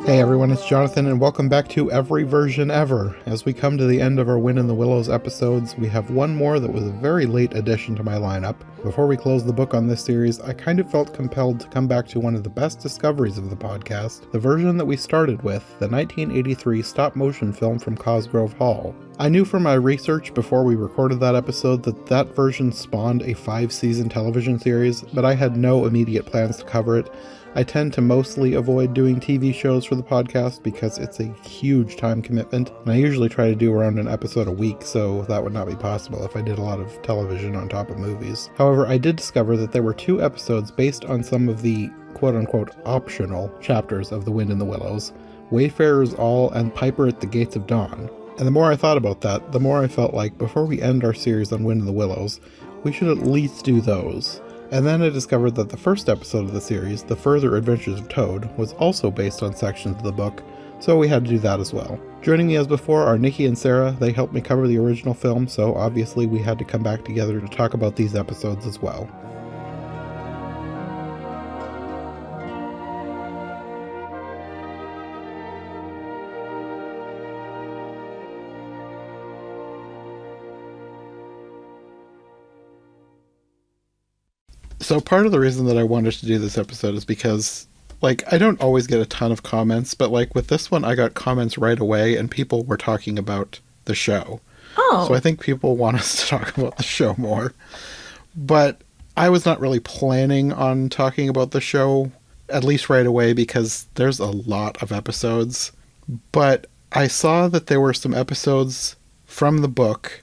Hey everyone, it's Jonathan, and welcome back to Every Version Ever. As we come to the end of our Win in the Willows episodes, we have one more that was a very late addition to my lineup. Before we close the book on this series, I kind of felt compelled to come back to one of the best discoveries of the podcast, the version that we started with, the 1983 stop-motion film from Cosgrove Hall. I knew from my research before we recorded that episode that that version spawned a 5-season television series, but I had no immediate plans to cover it. I tend to mostly avoid doing TV shows for the podcast because it's a huge time commitment, and I usually try to do around an episode a week, so that would not be possible if I did a lot of television on top of movies. However, I did discover that there were 2 episodes based on some of the quote-unquote optional chapters of The Wind in the Willows, Wayfarers All and Piper at the Gates of Dawn. And the more I thought about that, the more I felt like before we end our series on Wind in the Willows, we should at least do those. And then I discovered that the first episode of the series, The Further Adventures of Toad, was also based on sections of the book, so we had to do that as well. Joining me as before are Nicki and Sarah. They helped me cover the original film, so obviously we had to come back together to talk about these episodes as well. So part of the reason that I wanted to do this episode is because, I don't always get a ton of comments, but, with this one, I got comments right away, and people were talking about the show. Oh. So I think people want us to talk about the show more. But I was not really planning on talking about the show, at least right away, because there's a lot of episodes. But I saw that there were some episodes from the book,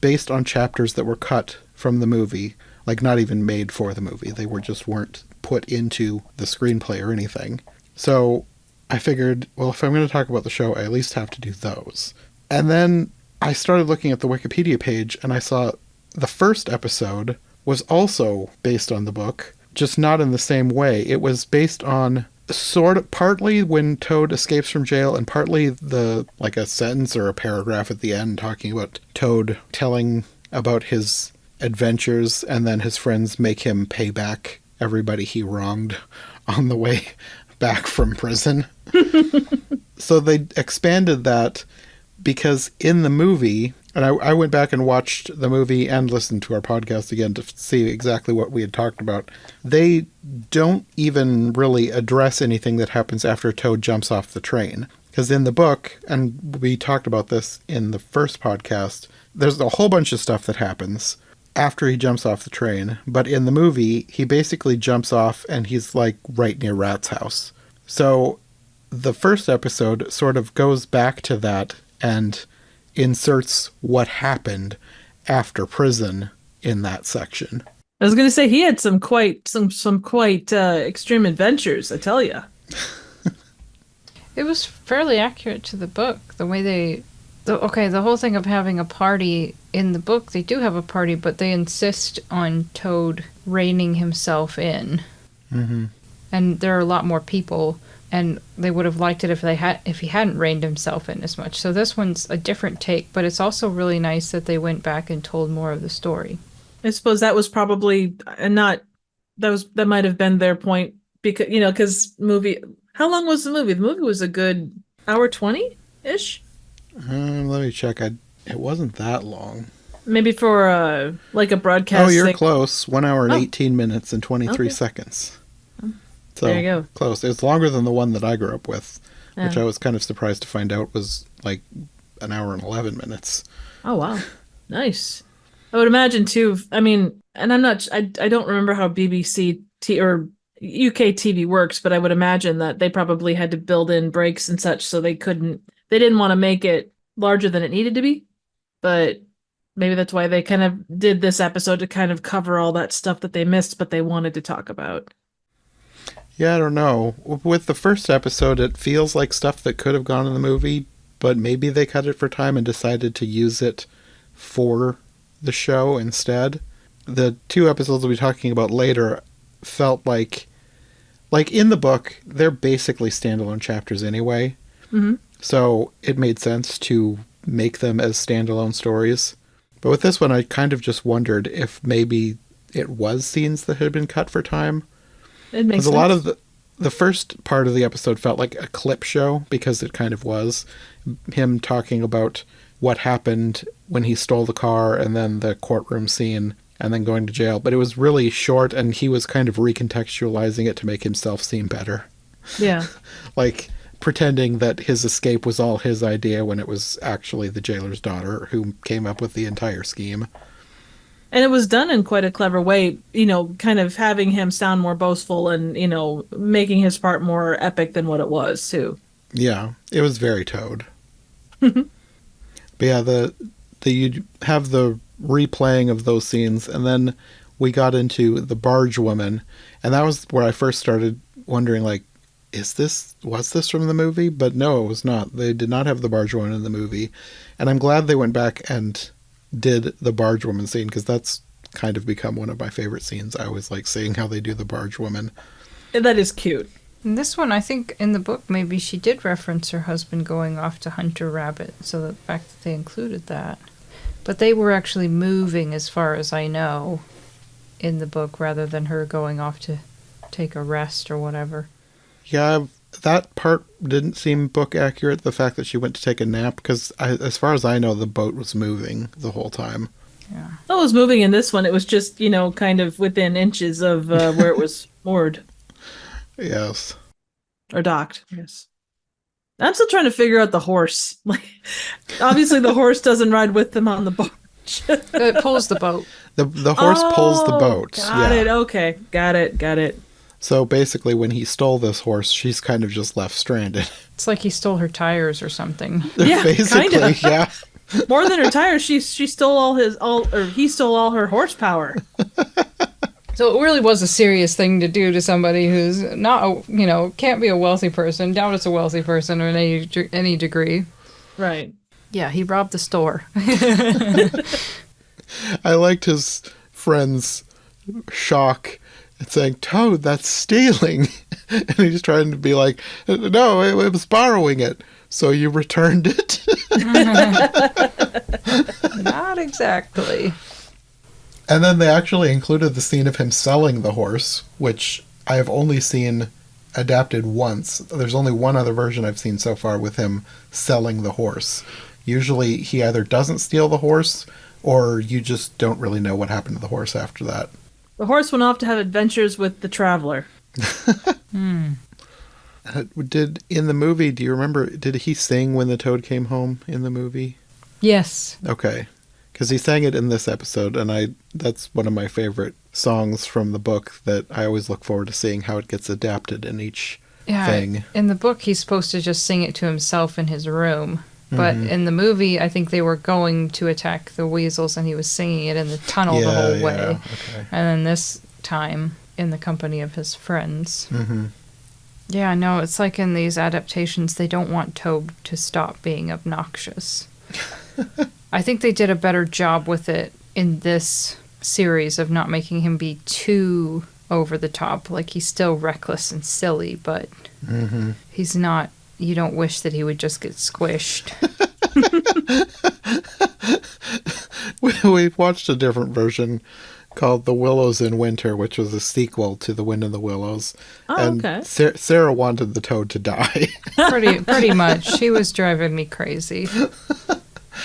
based on chapters that were cut from the movie. Not even made for the movie. They weren't put into the screenplay or anything. So I figured, well, if I'm going to talk about the show, I at least have to do those. And then I started looking at the Wikipedia page, and I saw the first episode was also based on the book, just not in the same way. It was based on partly when Toad escapes from jail, and partly a sentence or a paragraph at the end talking about Toad telling about his adventures, and then his friends make him pay back everybody he wronged on the way back from prison. So they expanded that because in the movie, and I went back and watched the movie and listened to our podcast again to see exactly what we had talked about. They don't even really address anything that happens after Toad jumps off the train. Because in the book, and we talked about this in the first podcast, there's a whole bunch of stuff that happens after he jumps off the train, but in the movie, he basically jumps off and he's right near Rat's house. So the first episode sort of goes back to that and inserts what happened after prison in that section. I was going to say he had some quite extreme adventures, I tell you. It was fairly accurate to the book. The way the whole thing of having a party in the book, they do have a party, but they insist on Toad reining himself in. Mm-hmm. And there are a lot more people, and they would have liked it if he hadn't reined himself in as much. So this one's a different take, but it's also really nice that they went back and told more of the story. I suppose that was probably that might have been their point, because how long was the movie? The movie was a good hour 20-ish. Let me check. It wasn't that long. Maybe for a broadcast. Oh, you're close. 1 hour and 18 minutes and 23 seconds. So, there you go. Close. It's longer than the one that I grew up with, which I was kind of surprised to find out was 1 hour and 11 minutes. Oh, wow. Nice. I would imagine too, and I don't remember how BBC or UK TV works, but I would imagine that they probably had to build in breaks and such, so they didn't want to make it larger than it needed to be, but maybe that's why they kind of did this episode to kind of cover all that stuff that they missed, but they wanted to talk about. Yeah, I don't know. With the first episode, it feels like stuff that could have gone in the movie, but maybe they cut it for time and decided to use it for the show instead. The 2 episodes we'll be talking about later felt like in the book, they're basically standalone chapters anyway. Mm-hmm. So it made sense to make them as standalone stories. But with this one, I kind of just wondered if maybe it was scenes that had been cut for time. It makes sense. A lot of the first part of the episode felt like a clip show, because it kind of was. Him talking about what happened when he stole the car, and then the courtroom scene, and then going to jail. But it was really short, and he was kind of recontextualizing it to make himself seem better. Yeah. Like pretending that his escape was all his idea when it was actually the jailer's daughter who came up with the entire scheme. And it was done in quite a clever way, kind of having him sound more boastful and, making his part more epic than what it was, too. Yeah, it was very Toad. But yeah, you have the replaying of those scenes, and then we got into the barge woman, and that was where I first started wondering, like, was this from the movie? But no, it was not. They did not have the barge woman in the movie, and I'm glad they went back and did the barge woman scene, because that's kind of become one of my favorite scenes. I always like seeing how they do the barge woman. That is cute. In this one, I think in the book, maybe she did reference her husband going off to hunt a rabbit, so the fact that they included that. But they were actually moving, as far as I know, in the book, rather than her going off to take a rest or whatever. Yeah, that part didn't seem book accurate, the fact that she went to take a nap, because as far as I know, the boat was moving the whole time. Yeah. It was moving in this one. It was just, kind of within inches of where it was moored. Yes. Or docked, yes. I'm still trying to figure out the horse. Like, obviously the horse doesn't ride with them on the boat. It pulls the boat. The horse pulls the boat. Got it. Okay. Got it. So basically, when he stole this horse, she's kind of just left stranded. It's like he stole her tires or something. Yeah, basically, kinda. Yeah. More than her tires, he stole he stole all her horsepower. So it really was a serious thing to do to somebody who's not, can't be a wealthy person. Doubt it's a wealthy person in any degree. Right. Yeah, he robbed the store. I liked his friend's shock and saying, "Toad, that's stealing." And he's trying to be like, "No, it was borrowing it. So you returned it?" Not exactly. And then they actually included the scene of him selling the horse, which I have only seen adapted once. There's only one other version I've seen so far with him selling the horse. Usually he either doesn't steal the horse, or you just don't really know what happened to the horse after that. The horse went off to have adventures with the traveler. Did, in the movie, do you remember, did he sing When the Toad Came Home in the movie? Yes. Okay. Because he sang it in this episode, and that's one of my favorite songs from the book that I always look forward to seeing how it gets adapted in each thing. In the book, he's supposed to just sing it to himself in his room. But in the movie, I think they were going to attack the weasels, and he was singing it in the tunnel the whole way. Okay. And then this time, in the company of his friends. Mm-hmm. Yeah, no, it's like in these adaptations, they don't want Toad to stop being obnoxious. I think they did a better job with it in this series of not making him be too over the top. Like, he's still reckless and silly, but he's not... You don't wish that he would just get squished. We've watched a different version called The Willows in Winter, which was a sequel to The Wind in the Willows. Oh, okay. Sarah wanted the Toad to die. Pretty much. She was driving me crazy.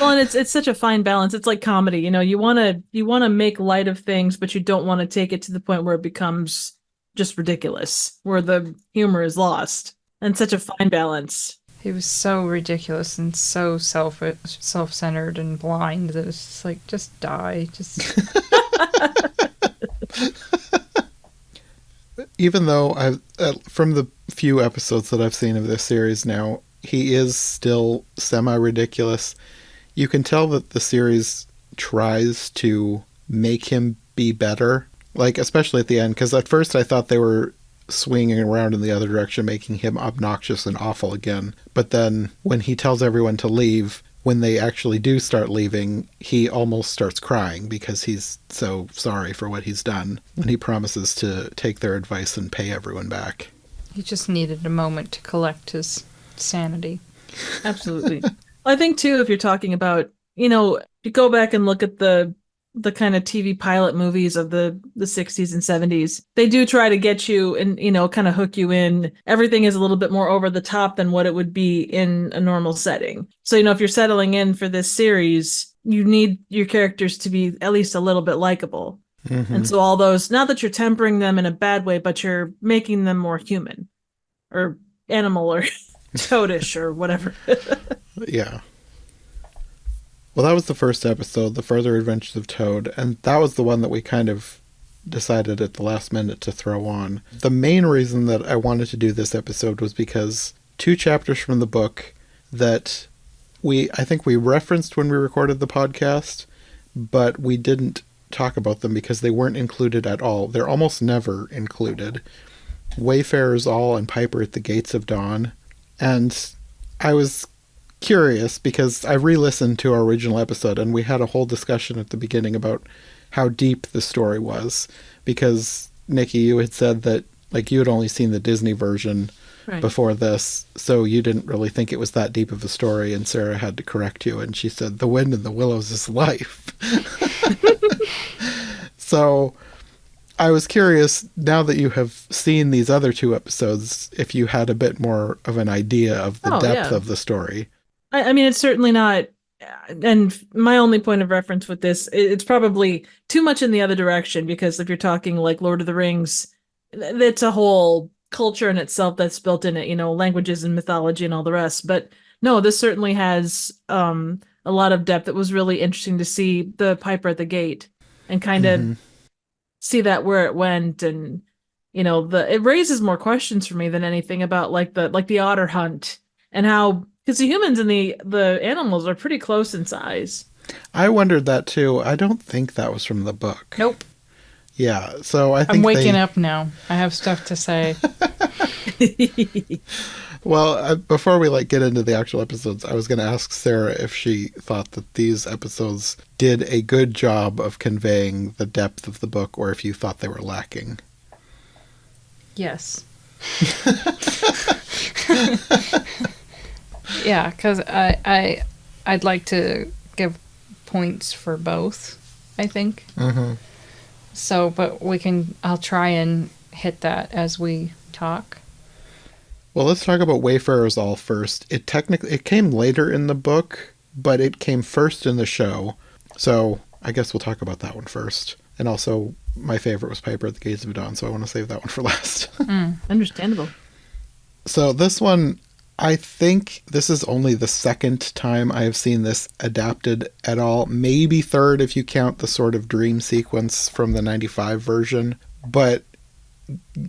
Well, and it's such a fine balance. It's like comedy, you want to make light of things, but you don't want to take it to the point where it becomes just ridiculous, where the humor is lost. And such a fine balance. He was so ridiculous and so self-centered and blind that it's just like, just die. Just... Even though from the few episodes that I've seen of this series now, he is still semi-ridiculous. You can tell that the series tries to make him be better. Like, especially at the end, because at first I thought they were swinging around in the other direction, making him obnoxious and awful again. But then when he tells everyone to leave, when they actually do start leaving, he almost starts crying because he's so sorry for what he's done. And he promises to take their advice and pay everyone back. He just needed a moment to collect his sanity. Absolutely. I think, too, if you're talking about, if you go back and look at the the kind of TV pilot movies of the 60s and 70s. They do try to get you and, kind of hook you in. Everything is a little bit more over the top than what it would be in a normal setting. So, if you're settling in for this series, you need your characters to be at least a little bit likable. Mm-hmm. And so all those, not that you're tempering them in a bad way, but you're making them more human or animal or toadish or whatever. Yeah. Well, that was the first episode, The Further Adventures of Toad, and that was the one that we kind of decided at the last minute to throw on. The main reason that I wanted to do this episode was because 2 chapters from the book that I think we referenced when we recorded the podcast, but we didn't talk about them because they weren't included at all. They're almost never included. Wayfarers All and Piper at the Gates of Dawn. And I was curious because I re-listened to our original episode and we had a whole discussion at the beginning about how deep the story was, because Nicki, you had said that you had only seen the Disney version before this, so you didn't really think it was that deep of a story, and Sarah had to correct you and she said the wind in the willows is life. So I was curious, now that you have seen these other 2 episodes, if you had a bit more of an idea of the depth of the story. I mean, it's certainly not, and my only point of reference with this, it's probably too much in the other direction, because if you're talking like Lord of the Rings, it's a whole culture in itself that's built in it, languages and mythology and all the rest. But no, this certainly has a lot of depth. It was really interesting to see the Piper at the Gate and kind of see that where it went, and it raises more questions for me than anything about the otter hunt and how. Because the humans and the animals are pretty close in size. I wondered that too. I don't think that was from the book. Nope. Yeah, so I think I'm waking up now. I have stuff to say. Well, before we get into the actual episodes, I was going to ask Sarah if she thought that these episodes did a good job of conveying the depth of the book, or if you thought they were lacking. Yes. Yeah, because I'd like to give points for both, I think. Mm-hmm. So, but I'll try and hit that as we talk. Well, let's talk about Wayfarers All first. It came later in the book, but it came first in the show. So I guess we'll talk about that one first. And also, my favorite was Piper at the Gates of Dawn, so I want to save that one for last. Understandable. So this one, I think this is only the second time I have seen this adapted at all. Maybe third if you count the sort of dream sequence from the 95 version. But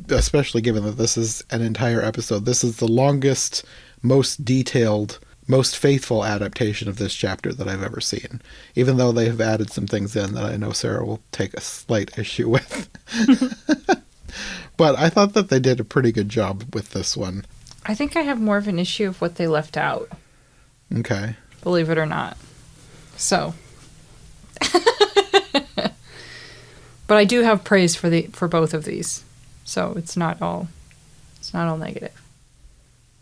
especially given that this is an entire episode, this is the longest, most detailed, most faithful adaptation of this chapter that I've ever seen. Even though they have added some things in that I know Sarah will take a slight issue with. But I thought that they did a pretty good job with this one. I think I have more of an issue of what they left out. Okay. Believe it or not. So. But I do have praise for both of these. So it's not all negative.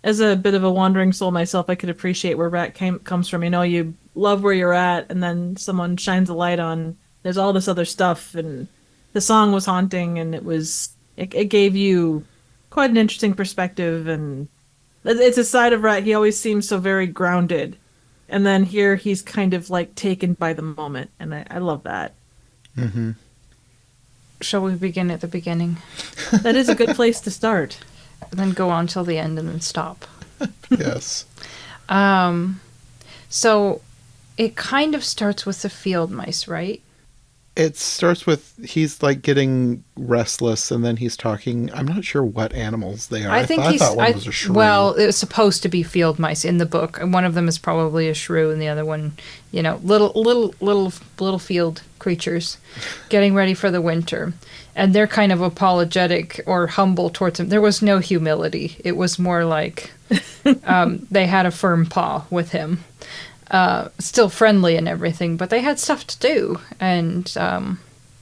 As a bit of a wandering soul myself, I could appreciate where Rat comes from. You love where you're at, and then someone shines a light on, there's all this other stuff, and the song was haunting, and it gave you quite an interesting perspective, and it's a side of Rat. He always seems so very grounded, and then here he's kind of taken by the moment, and I love that. Mm-hmm. Shall we begin at the beginning? That is a good place to start. And then go on till the end and then stop. Yes. So it kind of starts with the field mice, right? It starts with he's getting restless, and then he's talking. I'm not sure what animals they are. I thought one was a shrew. Well, it was supposed to be field mice in the book, and one of them is probably a shrew, and the other one, little field creatures, getting ready for the winter, and they're kind of apologetic or humble towards him. There was no humility. It was more like they had a firm paw with him. Still friendly and everything, but they had stuff to do. And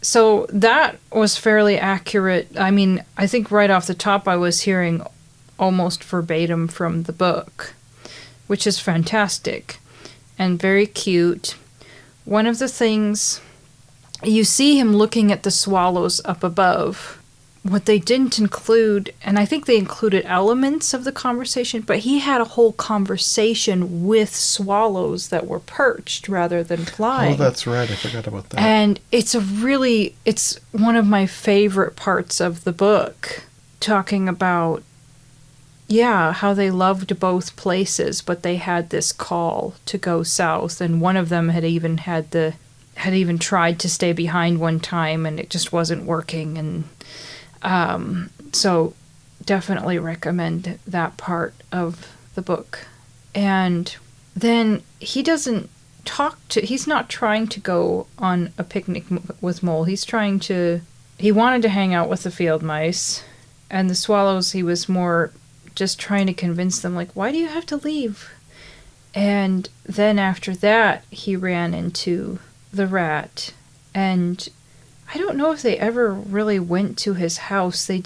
so that was fairly accurate. I mean, I think right off the top I was hearing almost verbatim from the book, which is fantastic and very cute. One of the things you see him looking at the swallows up above. What they didn't include, and I think they included elements of the conversation, but he had a whole conversation with swallows that were perched rather than flying. Oh, that's right. I forgot about that. And it's one of my favorite parts of the book, talking about, how they loved both places, but they had this call to go south, and one of them had even tried to stay behind one time, and it just wasn't working, and so definitely recommend that part of the book. And then he's not trying to go on a picnic with Mole. He wanted to hang out with the field mice, and the swallows, he was more just trying to convince them, like, why do you have to leave? And then after that, he ran into the rat, and I don't know if they ever really went to his house. They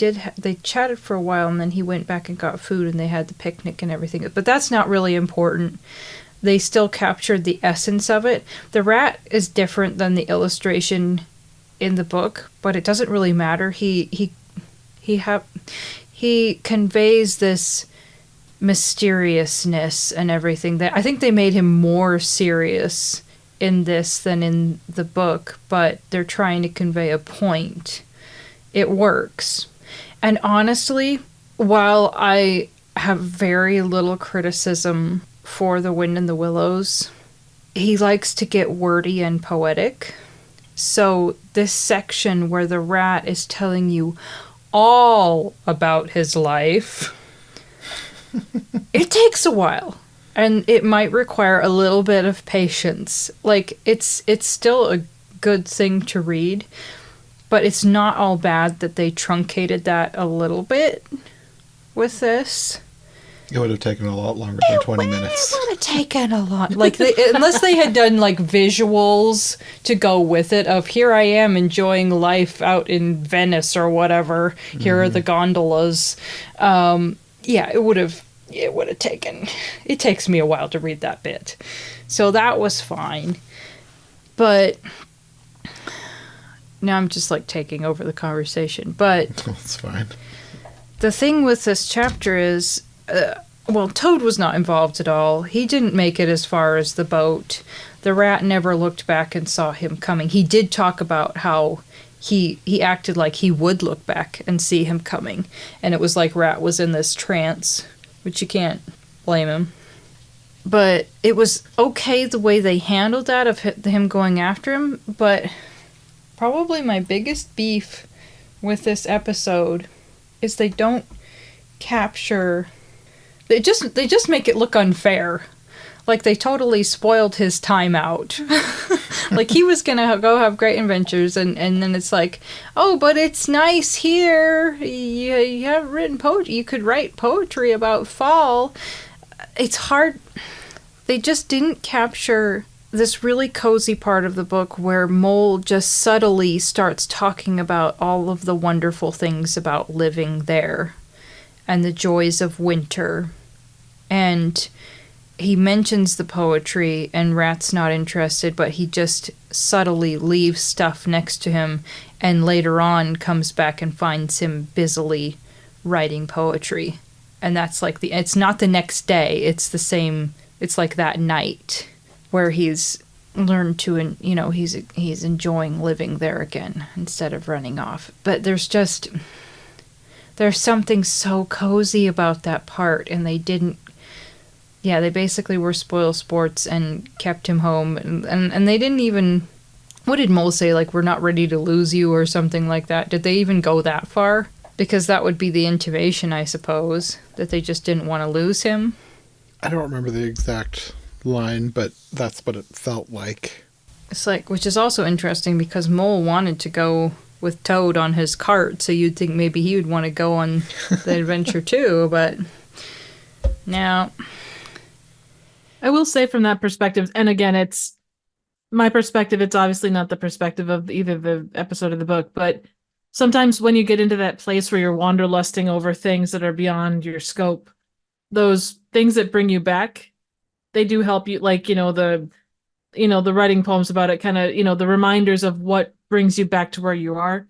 chatted for a while, and then he went back and got food, and they had the picnic and everything. But that's not really important. They still captured the essence of it. The rat is different than the illustration in the book, but it doesn't really matter. He conveys this mysteriousness and everything. That I think they made him more serious in this than in the book, but they're trying to convey a point. It works. And honestly, while I have very little criticism for The Wind in the Willows, he likes to get wordy and poetic. So this section where the rat is telling you all about his life, it takes a while. And it might require a little bit of patience. Like, it's still a good thing to read, but it's not all bad that they truncated that a little bit with this. It would have taken a lot longer than 20 minutes. It would have taken a lot. Like, unless they had done, like, visuals to go with it of, here I am enjoying life out in Venice or whatever. Here are the gondolas. It would have taken... It takes me a while to read that bit. So that was fine. But... Now I'm just, like, taking over the conversation. But... That's fine. The thing with this chapter is... Toad was not involved at all. He didn't make it as far as the boat. The rat never looked back and saw him coming. He did talk about how he acted like he would look back and see him coming. And it was like Rat was in this trance, which you can't blame him. But it was okay the way they handled that of him going after him. But probably my biggest beef with this episode is they don't capture... They just make it look unfair. Like, they totally spoiled his time out. Like, he was gonna go have great adventures, and then it's like, oh, but it's nice here. You have written poetry. You could write poetry about fall. It's hard. They just didn't capture this really cozy part of the book where Mole just subtly starts talking about all of the wonderful things about living there and the joys of winter. And he mentions the poetry, and Rat's not interested, but he just subtly leaves stuff next to him, and later on comes back and finds him busily writing poetry. And that's like it's not the next day, it's the same, it's like that night where he's learned to, he's enjoying living there again instead of running off. But there's something so cozy about that part, and they didn't. Yeah, they basically were spoil sports and kept him home, and they didn't even... What did Mole say, like, we're not ready to lose you or something like that? Did they even go that far? Because that would be the intimation, I suppose, that they just didn't want to lose him. I don't remember the exact line, but that's what it felt like. It's like, which is also interesting because Mole wanted to go with Toad on his cart, so you'd think maybe he would want to go on the adventure too, but no. I will say from that perspective, and again, it's my perspective, it's obviously not the perspective of either the episode of the book, but sometimes when you get into that place where you're wanderlusting over things that are beyond your scope, those things that bring you back, they do help you, like, the writing poems about it, kind of, the reminders of what brings you back to where you are.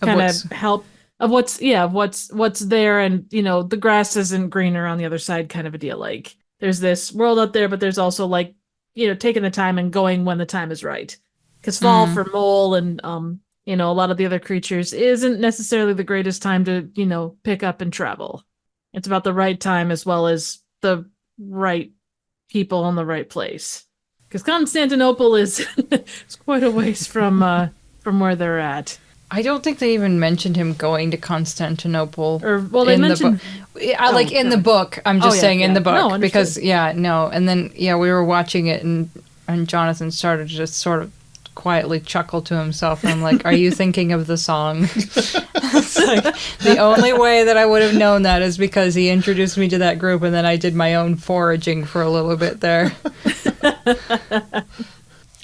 Kind of help of what's there, and the grass isn't greener on the other side kind of a deal. Like there's this world out there, but there's also like taking the time and going when the time is right. Because fall for Mole and a lot of the other creatures isn't necessarily the greatest time to pick up and travel. It's about the right time as well as the right people in the right place. Because Constantinople is it's quite a ways from where they're at. I don't think they even mentioned him going to Constantinople. They mentioned in the book. I'm just saying in the book no, because and then we were watching it and Jonathan started to just sort of quietly chuckle to himself. And I'm like, "Are you thinking of the song?" It's like, the only way that I would have known that is because he introduced me to that group, and then I did my own foraging for a little bit there.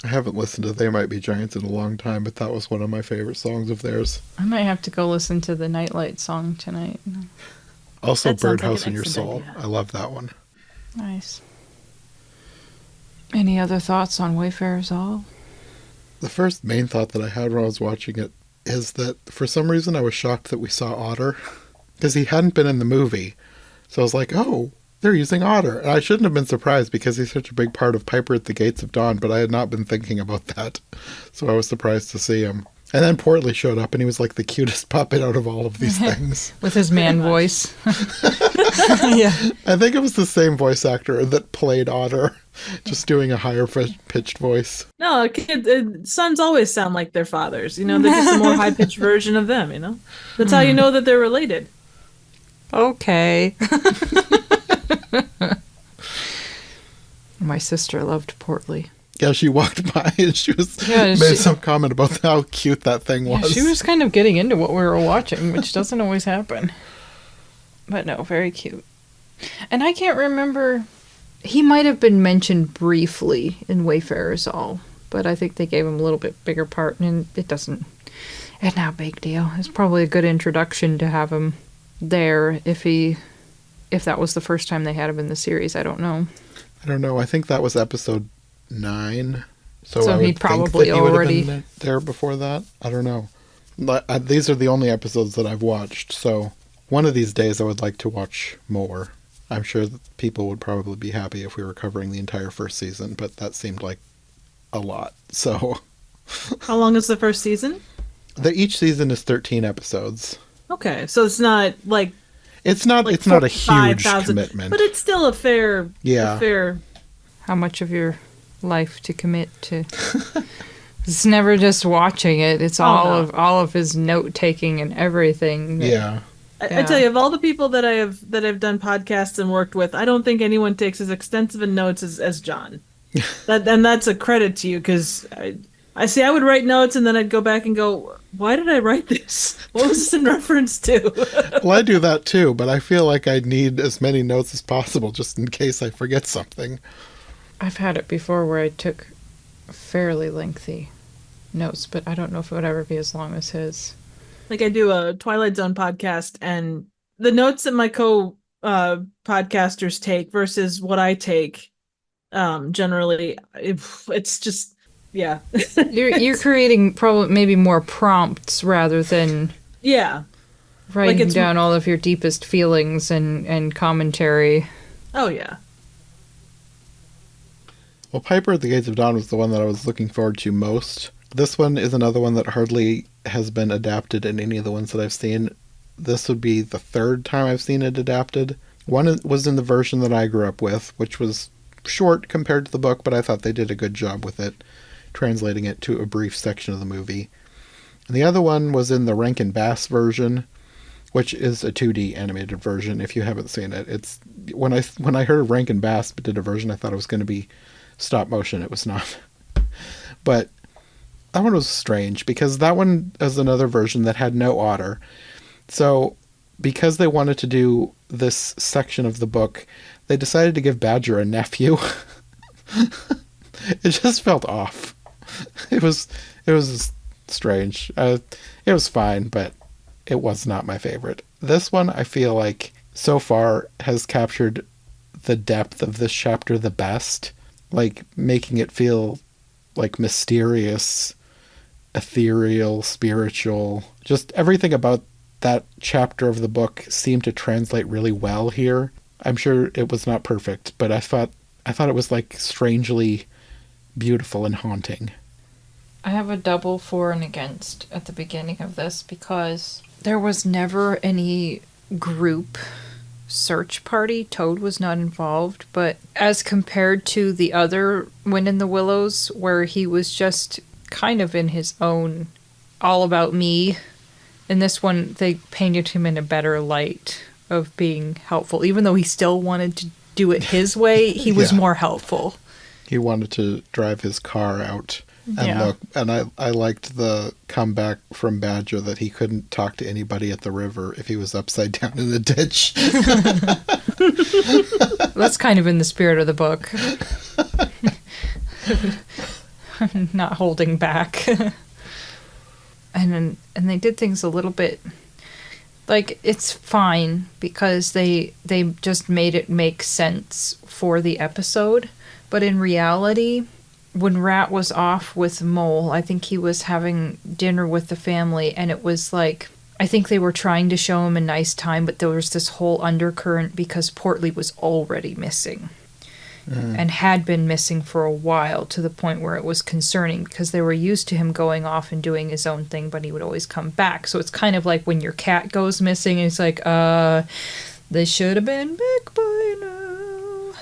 I haven't listened to They Might Be Giants in a long time, but that was one of my favorite songs of theirs. I might have to go listen to the Nightlight song tonight. Also, Birdhouse in Your Soul. Idea. I love that one. Nice. Any other thoughts on Wayfarers Hall? The first main thought that I had when I was watching it is that for some reason I was shocked that we saw Otter, because he hadn't been in the movie. So I was like, oh, they're using Otter. And I shouldn't have been surprised because he's such a big part of Piper at the Gates of Dawn, but I had not been thinking about that. So I was surprised to see him. And then Portly showed up, and he was like the cutest puppet out of all of these things. With his man voice. Yeah. I think it was the same voice actor that played Otter, just doing a higher pitched voice. No, sons always sound like their fathers. They're just a more high-pitched version of them, That's how you know that they're related. Okay. My sister loved Portly. Yeah, she walked by and she made some comment about how cute that thing was. Yeah, she was kind of getting into what we were watching, which doesn't always happen. But no, very cute. And I can't remember. He might have been mentioned briefly in Wayfarers Hall, but I think they gave him a little bit bigger part, and it's not a big deal. It's probably a good introduction to have him there if that was the first time they had him in the series. I don't know. I think that was episode 9. So he probably already been there before that. I don't know. These are the only episodes that I've watched, so one of these days I would like to watch more. I'm sure that people would probably be happy if we were covering the entire first season, but that seemed like a lot. So how long is the first season? Each season is 13 episodes. Okay, so it's not like it's not a huge commitment, but it's still a fair. How much of your life to commit to? It's never just watching it. It's all of his note taking and everything. Yeah. I tell you, of all the people that I've done podcasts and worked with, I don't think anyone takes as extensive notes as John. And that's a credit to you, because I would write notes and then I'd go back and go, why did I write this? What was this in reference to? Well, I do that too, but I feel like I need as many notes as possible just in case I forget something. I've had it before where I took fairly lengthy notes, but I don't know if it would ever be as long as his. Like I do a Twilight Zone podcast, and the notes that my podcasters take versus what I take, generally, it's just, yeah. You're creating probably maybe more prompts rather than writing down all of your deepest feelings and commentary. Oh yeah. Well, Piper at the Gates of Dawn was the one that I was looking forward to most. This one is another one that hardly has been adapted in any of the ones that I've seen. This would be the third time I've seen it adapted. One was in the version that I grew up with, which was short compared to the book, but I thought they did a good job with it, translating it to a brief section of the movie. And the other one was in the Rankin Bass version, which is a 2D animated version. If you haven't seen it, it's when I heard Rankin Bass did a version, I thought it was going to be stop motion. It was not. But that one was strange because that one is another version that had no otter. So because they wanted to do this section of the book, they decided to give Badger a nephew. It just felt off. It was strange. It was fine, but it was not my favorite. This one, I feel like so far has captured the depth of this chapter the best, like making it feel like mysterious ethereal, spiritual. Just everything about that chapter of the book seemed to translate really well here. I'm sure it was not perfect, but I thought it was like strangely beautiful and haunting. I have a double for and against at the beginning of this because there was never any group search party. Toad was not involved, but as compared to the other Wind in the Willows, where he was just kind of in his own all about me, in this one they painted him in a better light of being helpful. Even though he still wanted to do it his way, he was more helpful. He wanted to drive his car out and look, and I liked the comeback from Badger that he couldn't talk to anybody at the river if he was upside down in the ditch. That's kind of in the spirit of the book. Not holding back. And they did things a little bit like, it's fine because they just made it make sense for the episode, but in reality, when Rat was off with Mole, I think he was having dinner with the family, and it was like, I think they were trying to show him a nice time, but there was this whole undercurrent because Portly was already missing. And had been missing for a while, to the point where it was concerning because they were used to him going off and doing his own thing, but he would always come back. So it's kind of like when your cat goes missing and it's like, they should have been back by now.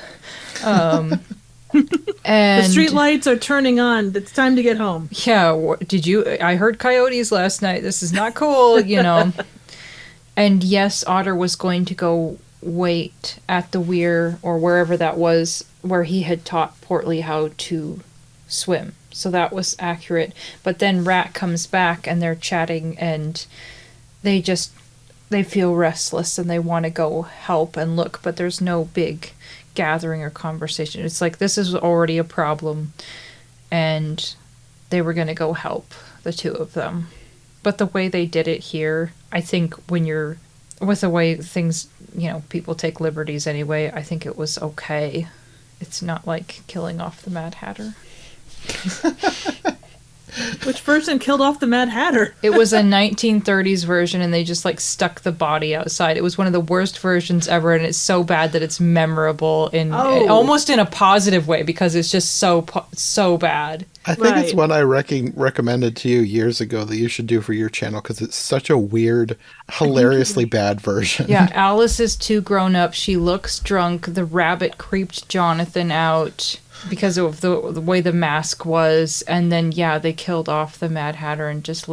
And the street lights are turning on. It's time to get home. Yeah, I heard coyotes last night. This is not cool, you know. And yes, Otter was going to go wait at the weir or wherever that was where he had taught Portly how to swim. So that was accurate. But then Rat comes back and they're chatting and they feel restless and they want to go help and look, but there's no big gathering or conversation. It's like, this is already a problem and they were going to go help the two of them. But the way they did it here, I think when you're with the way things, you know, people take liberties anyway, I think it was okay. It's not like killing off the Mad Hatter. Which person killed off the Mad Hatter? It was a 1930s version, and they just like stuck the body outside. It was one of the worst versions ever, and it's so bad that it's memorable in almost in a positive way because it's just so bad. I think it's one I recommended to you years ago that you should do for your channel because it's such a weird, hilariously bad version. Yeah, Alice is too grown up. She looks drunk. The rabbit creeped Jonathan out because of the way the mask was, and then they killed off the Mad Hatter and just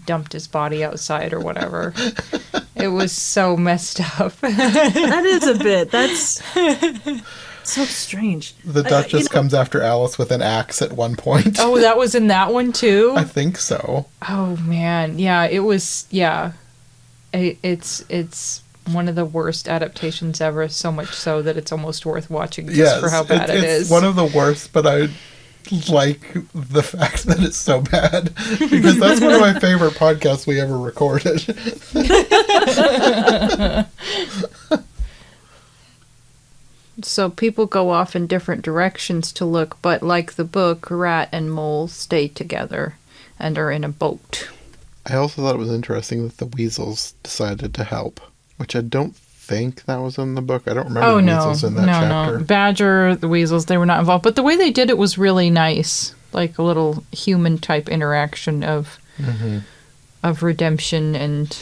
dumped his body outside or whatever. It was so messed up. That is a bit. That's so strange. The Duchess comes after Alice with an axe at one point. Oh, that was in that one too? I think so. Oh man, yeah, it was. Yeah, it's one of the worst adaptations ever, so much so that it's almost worth watching just for how bad it is. It's one of the worst, but I like the fact that it's so bad because that's one of my favorite podcasts we ever recorded. So people go off in different directions to look, but like the book, Rat and Mole stay together and are in a boat. I also thought it was interesting that the weasels decided to help, which I don't think that was in the book. I don't remember the weasels in that chapter. No. Badger, the weasels, they were not involved. But the way they did it was really nice. Like a little human-type interaction of redemption and...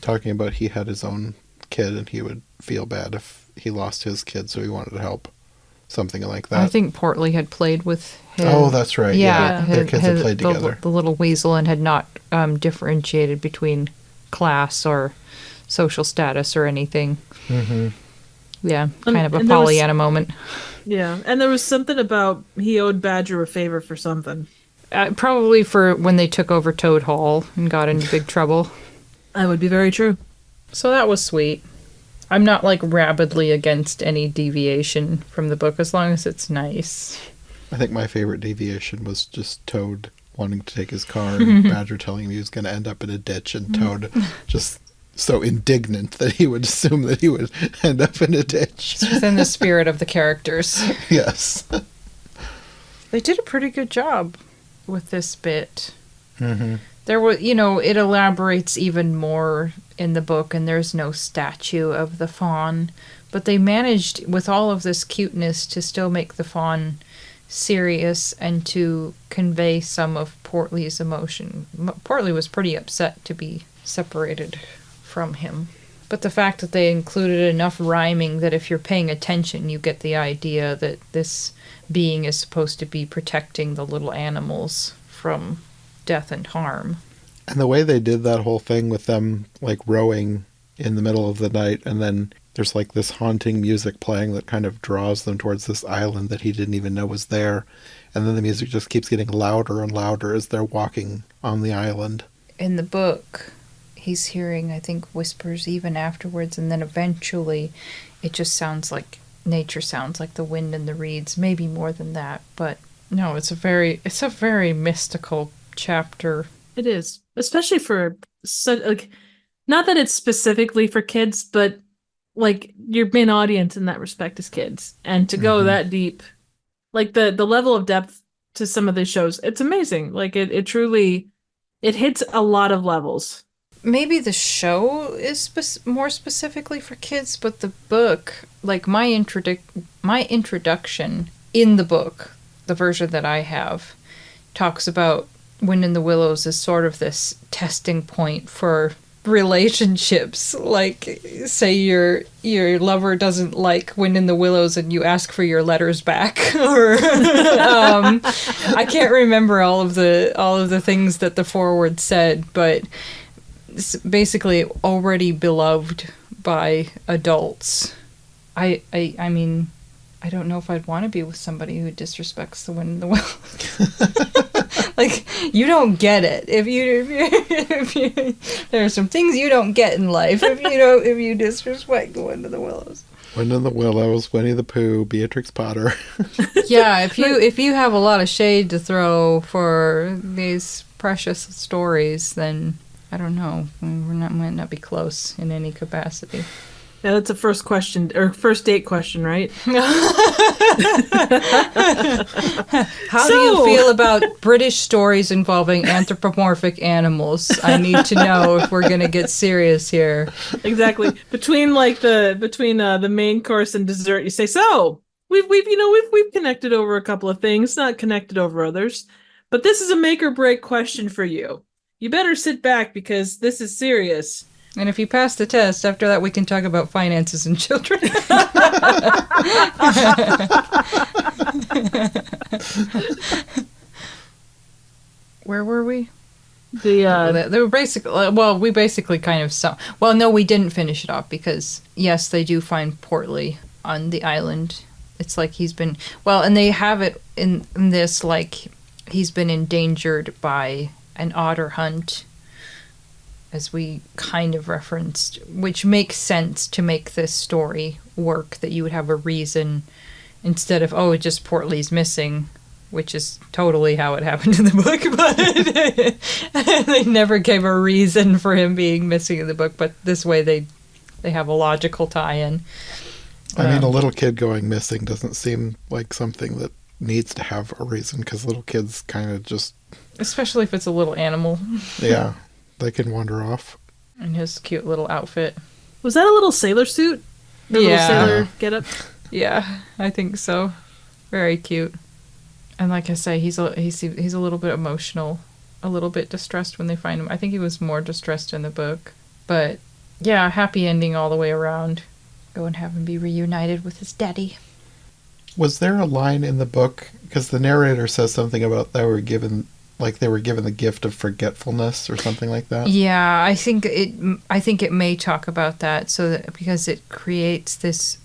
Talking about he had his own kid and he would feel bad if he lost his kid, so he wanted to help. Something like that. I think Portly had played with him. Oh, that's right. Yeah. Their kids had played together. The little weasel, and had not differentiated between class or social status or anything. Mm-hmm. Yeah, kind of a Pollyanna moment. Yeah, and there was something about he owed Badger a favor for something. Probably for when they took over Toad Hall and got into big trouble. That would be very true. So that was sweet. I'm not like rabidly against any deviation from the book as long as it's nice. I think my favorite deviation was just Toad wanting to take his car and Badger telling him he was going to end up in a ditch, and Toad just so indignant that he would assume that he would end up in a ditch. It's within the spirit of the characters. Yes. They did a pretty good job. with this bit. Mm-hmm. There was, it elaborates even more in the book, and there's no statue of the fawn. But they managed, with all of this cuteness, to still make the fawn serious and to convey some of Portly's emotion. Portly was pretty upset to be separated from him. But the fact that they included enough rhyming that if you're paying attention, you get the idea that this being is supposed to be protecting the little animals from death and harm. And the way they did that whole thing with them, like, rowing in the middle of the night, and then there's, like, this haunting music playing that kind of draws them towards this island that he didn't even know was there. And then the music just keeps getting louder and louder as they're walking on the island. In the book, he's hearing, I think, whispers even afterwards, and then eventually it just sounds like nature sounds like the wind in the reeds, maybe more than that. But no, it's a very mystical chapter. It is, especially for such, like, not that it's specifically for kids, but like your main audience in that respect is kids, and to go that deep, like the level of depth to some of these shows, it's amazing. Like it truly, it hits a lot of levels. Maybe the show is more specifically for kids, but the book, like my introduction in the book, the version that I have, talks about Wind in the Willows as sort of this testing point for relationships. Like, say your lover doesn't like Wind in the Willows and you ask for your letters back, or I can't remember all of the things that the foreword said, but it's basically already beloved by adults. I mean, I don't know if I'd want to be with somebody who disrespects the Wind in the Willows. Like, you don't get it. If you there are some things you don't get in life if you disrespect the Wind in the Willows. Wind in the Willows, Winnie the Pooh, Beatrix Potter. Yeah, if you have a lot of shade to throw for these precious stories, then I don't know. Might not be close in any capacity. Yeah, that's a first date question, right? How do you feel about British stories involving anthropomorphic animals? I need to know if we're going to get serious here. Exactly. Between the main course and dessert, you say, so we've connected over a couple of things, not connected over others, but this is a make or break question for you. You better sit back because this is serious. And if you pass the test, after that we can talk about finances and children. Where were we? They were basically, we basically kind of no, we didn't finish it off because yes, they do find Portly on the island. It's like he's been, and they have it in this, like he's been endangered by an otter hunt, as we kind of referenced, which makes sense to make this story work, that you would have a reason instead of, just Portly's missing, which is totally how it happened in the book, but they never gave a reason for him being missing in the book, but this way they have a logical tie-in. I mean, a little kid going missing doesn't seem like something that needs to have a reason, because little kids kind of just... Especially if it's a little animal. Yeah. They can wander off. In his cute little outfit. Was that a little sailor suit? Little sailor getup? Yeah, I think so. Very cute. And like I say, he's a little bit emotional, a little bit distressed when they find him. I think he was more distressed in the book. But yeah, happy ending all the way around. Go and have him be reunited with his daddy. Was there a line in the book, because the narrator says something about they were given the gift of forgetfulness or something like that? Yeah, I think it may talk about that, so that, because it creates this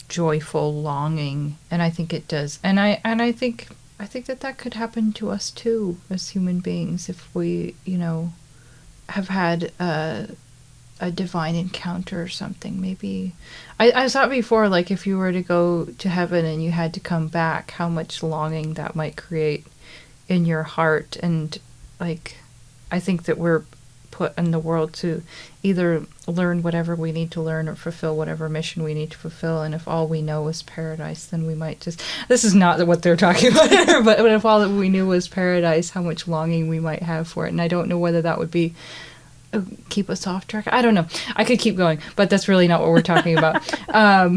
joyful longing, and I think it does. And I think that could happen to us too as human beings if we, have had a divine encounter or something. Maybe I thought before, like, if you were to go to heaven and you had to come back, how much longing that might create in your heart. And like, I think that we're put in the world to either learn whatever we need to learn or fulfill whatever mission we need to fulfill. And if all we know is paradise, then we might just... This is not what they're talking about here, but if all that we knew was paradise, how much longing we might have for it. And I don't know whether that would be... keep us off track. I don't know. I could keep going, but that's really not what we're talking about. I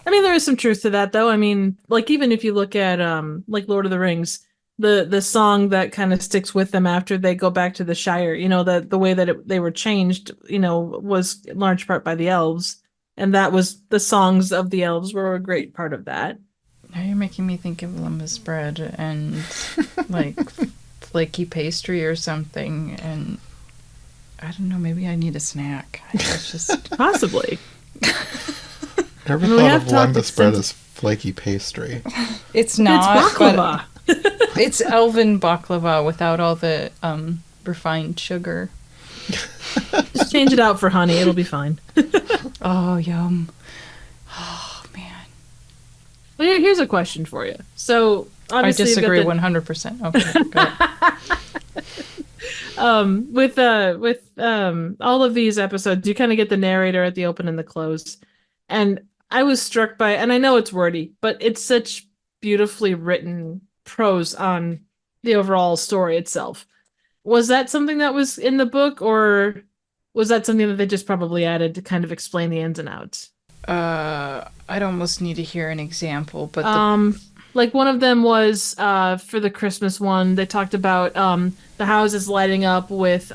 mean, there is some truth to that, though. I mean, like, even if you look at, like, Lord of the Rings, the song that kind of sticks with them after they go back to the Shire, you know, the way that they were changed, you know, was in large part by the elves. And that was the songs of the elves were a great part of that. Now you're making me think of limbus bread and, like, flaky pastry or something. And I don't know, maybe I need a snack. It's just... Possibly. Never thought of limbus bread as flaky pastry. It's not. It's baklava. It's elven baklava without all the refined sugar. Just change it out for honey. It'll be fine. Oh, yum. Oh, man. Well, here's a question for you. So, obviously, I disagree 100%. Okay, go with all of these episodes, you kind of get the narrator at the open and the close. And I was struck by, and I know it's wordy, but it's such beautifully written prose on the overall story itself. Was that something that was in the book, or was that something that they just probably added to kind of explain the ins and outs? I'd almost need to hear an example, but like one of them was for the Christmas one, they talked about the houses lighting up with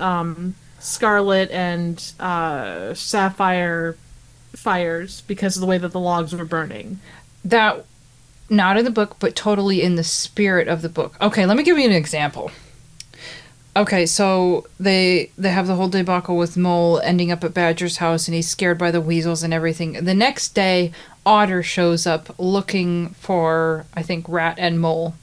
scarlet and sapphire fires because of the way that the logs were burning. That, not in the book, but totally in the spirit of the book. Okay, let me give you an example. Okay, so they have the whole debacle with Mole ending up at Badger's house, and he's scared by the weasels and everything. The next day, Otter shows up looking for, I think, Rat and Mole.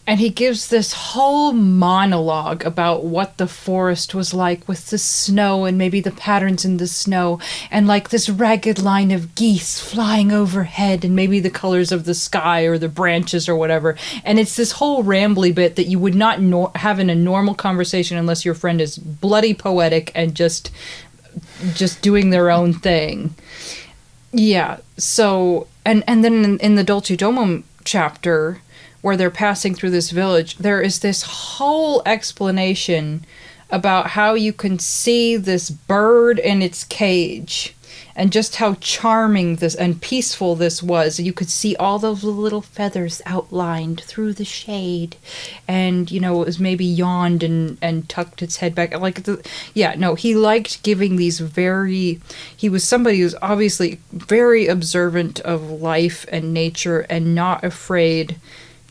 And he gives this whole monologue about what the forest was like with the snow and maybe the patterns in the snow and like this ragged line of geese flying overhead and maybe the colors of the sky or the branches or whatever. And it's this whole rambly bit that you would not have in a normal conversation unless your friend is bloody poetic and just doing their own thing. Yeah, so, and then in the Dulce Domum chapter, where they're passing through this village, there is this whole explanation about how you can see this bird in its cage and just how charming this and peaceful this was. You could see all those little feathers outlined through the shade, and you know, it was maybe yawned and tucked its head back. Like, he liked giving these he was somebody who's obviously very observant of life and nature and not afraid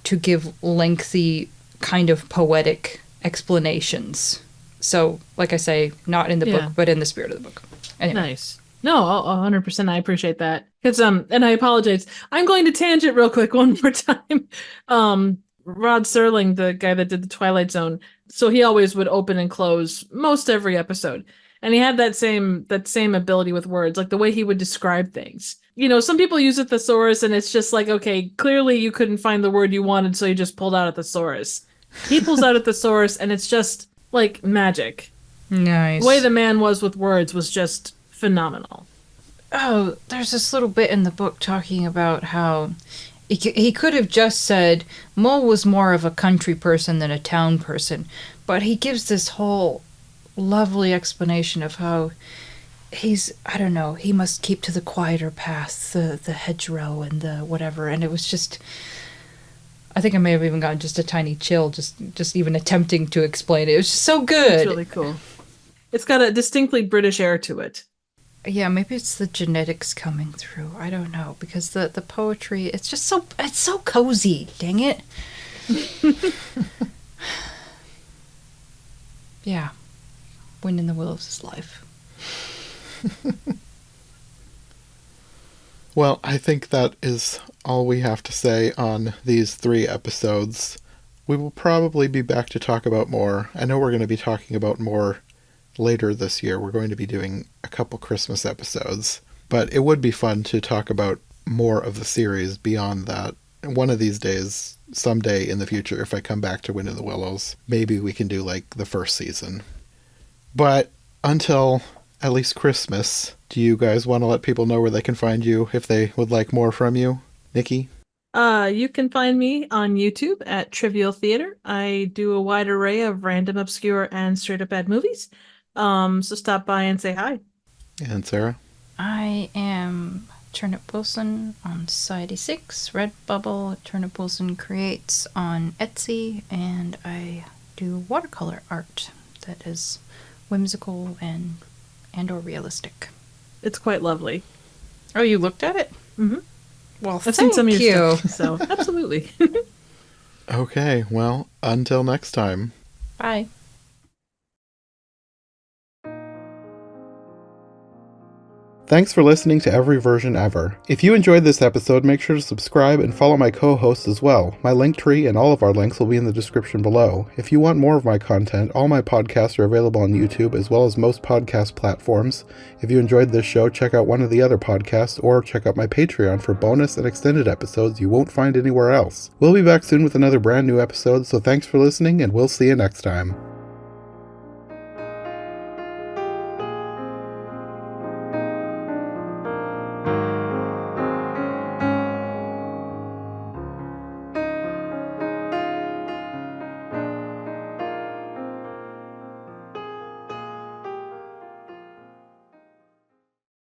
to give lengthy kind of poetic explanations. So, like I say, not in the book, but in the spirit of the book. Anyway. Nice. No, 100%. I appreciate that. Because, and I apologize. I'm going to tangent real quick one more time. Rod Serling, the guy that did the Twilight Zone, so he always would open and close most every episode. And he had that same ability with words, like the way he would describe things. You know, some people use a thesaurus and it's just like, okay, clearly you couldn't find the word you wanted, so you just pulled out a thesaurus. He pulls out a thesaurus and it's just like magic. Nice. The way the man was with words was just phenomenal. Oh, there's this little bit in the book talking about how he could have just said Mole was more of a country person than a town person, but he gives this whole lovely explanation of how he's, I don't know, he must keep to the quieter paths, the hedgerow and the whatever. And it was just, I think I may have even gotten just a tiny chill just even attempting to explain it. It was just so good. It's really cool. It's got a distinctly British air to it. Yeah, maybe it's the genetics coming through. I don't know, because the poetry, it's just so, it's so cozy. Dang it. Yeah. Wind in the Willows is life. Well, I think that is all we have to say on these 3 episodes. We will probably be back to talk about more. I know we're going to be talking about more later this year. We're going to be doing a couple Christmas episodes, but it would be fun to talk about more of the series beyond that. One of these days, someday in the future, if I come back to Wind in the Willows, maybe we can do like the first season. But until at least Christmas, do you guys want to let people know where they can find you if they would like more from you? Nikki? You can find me on YouTube at Trivial Theater. I do a wide array of random, obscure, and straight up bad movies. So stop by and say hi. And Sarah? I am Turnip Wilson on Society 6, Redbubble, Turnip Wilson Creates on Etsy, and I do watercolor art that is whimsical and or realistic. It's quite lovely. Oh, you looked at it? Mm-hmm. Well, I've seen some of you. your stuff, so absolutely. Okay, well, until next time. Bye. Thanks for listening to Every Version Ever. If you enjoyed this episode, make sure to subscribe and follow my co-hosts as well. My Linktree and all of our links will be in the description below. If you want more of my content, all my podcasts are available on YouTube as well as most podcast platforms. If you enjoyed this show, check out one of the other podcasts or check out my Patreon for bonus and extended episodes you won't find anywhere else. We'll be back soon with another brand new episode, so thanks for listening and we'll see you next time.